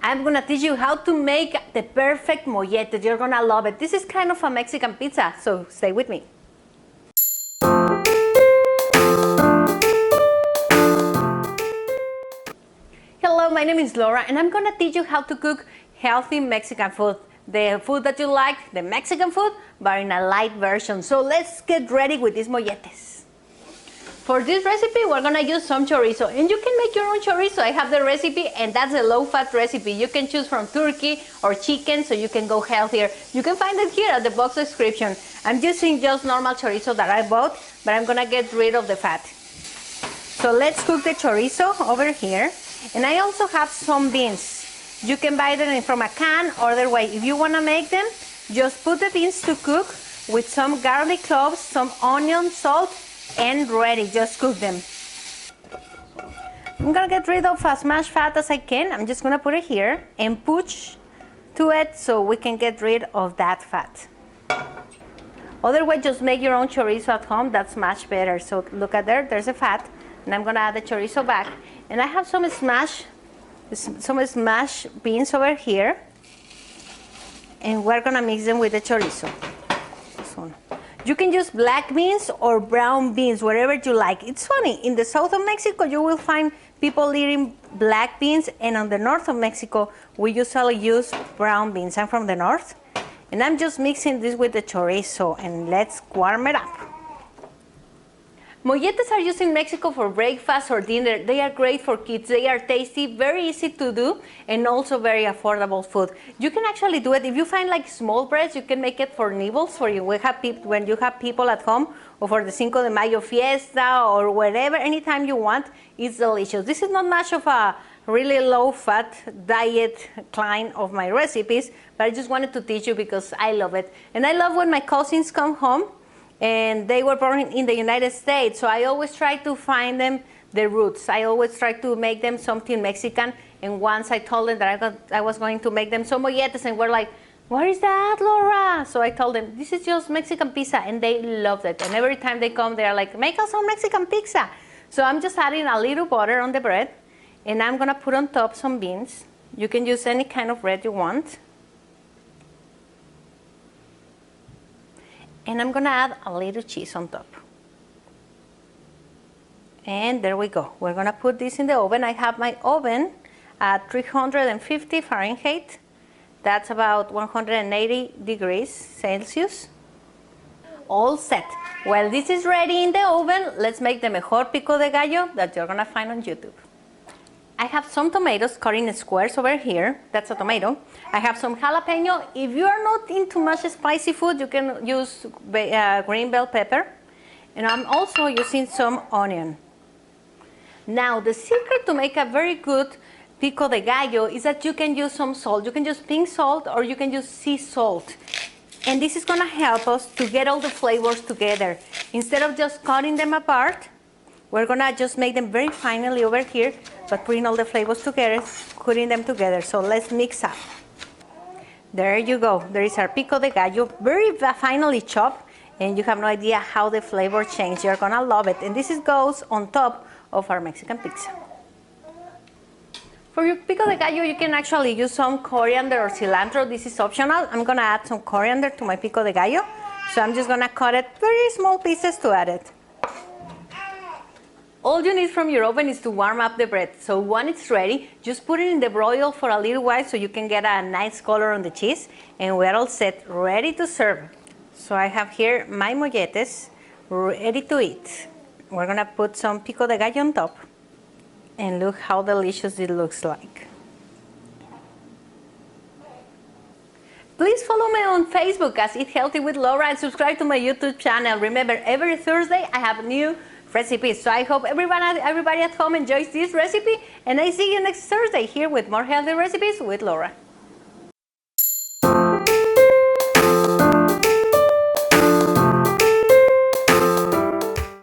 I'm gonna teach you how to make the perfect molletes. You're gonna love it. This is kind of a Mexican pizza, so stay with me. Hello, my name is Laura, and I'm gonna teach you how to cook healthy Mexican food. The food that you like, the Mexican food, but in a light version. So let's get ready with these molletes. For this recipe, we're gonna use some chorizo, and you can make your own chorizo. I have the recipe, and that's a low-fat recipe. You can choose from turkey or chicken, so you can go healthier. You can find it here at the box description. I'm using just normal chorizo that I bought, but I'm gonna get rid of the fat. So let's cook the chorizo over here. And I also have some beans. You can buy them from a can or other way. If you want to make them, just put the beans to cook with some garlic cloves, some onion, salt, and ready. Just cook them. I'm going to get rid of as much fat as I can. I'm just going to put it here and push to it so we can get rid of that fat. Otherwise, just make your own chorizo at home. That's much better. So look at there, there's a fat. And I'm going to add the chorizo back. And I have some smashed beans over here, and we're gonna mix them with the chorizo. So you can use black beans or brown beans, whatever you like. It's funny, in the south of Mexico you will find people eating black beans, and on the north of Mexico we usually use brown beans. I'm from the north, and I'm just mixing this with the chorizo, and let's warm it up. Molletes are used in Mexico for breakfast or dinner. They are great for kids. They are tasty, very easy to do, and also very affordable food. You can actually do it. If you find like small breads, you can make it for nibbles for you. When you have people at home, or for the Cinco de Mayo fiesta, or wherever, anytime you want, it's delicious. This is not much of a really low-fat diet kind of my recipes, but I just wanted to teach you because I love it. And I love when my cousins come home, and they were born in the United States, so I always try to find them the roots. I always try to make them something Mexican, and once I told them that I was going to make them some molletes, and we're like, what is that, Laura? So I told them, this is just Mexican pizza, and they loved it. And every time they come, they're like, make us some Mexican pizza. So I'm just adding a little butter on the bread, and I'm gonna put on top some beans. You can use any kind of bread you want. And I'm gonna add a little cheese on top. And there we go. We're gonna put this in the oven. I have my oven at 350 Fahrenheit. That's about 180 degrees Celsius. All set. While this is ready in the oven, let's make the mejor pico de gallo that you're gonna find on YouTube. I have some tomatoes cut in squares over here. That's a tomato. I have some jalapeno. If you are not into much spicy food, you can use green bell pepper. And I'm also using some onion. Now, the secret to make a very good pico de gallo is that you can use some salt. You can use pink salt or you can use sea salt. And this is gonna help us to get all the flavors together. Instead of just cutting them apart, we're gonna just make them very finely over here, but putting all the flavors together, putting them together. So let's mix up. There you go. There is our pico de gallo, very finely chopped, and you have no idea how the flavor changes. You're gonna love it. And this goes on top of our Mexican pizza. For your pico de gallo, you can actually use some coriander or cilantro. This is optional. I'm gonna add some coriander to my pico de gallo. So I'm just gonna cut it very small pieces to add it. All you need from your oven is to warm up the bread. So when it's ready, just put it in the broil for a little while so you can get a nice color on the cheese. And we're all set, ready to serve. So I have here my molletes ready to eat. We're gonna put some pico de gallo on top. And look how delicious it looks like. Please follow me on Facebook as Eat Healthy with Laura and subscribe to my YouTube channel. Remember, every Thursday I have new recipes. So I hope everybody at home enjoys this recipe, and I see you next Thursday here with more healthy recipes with Laura.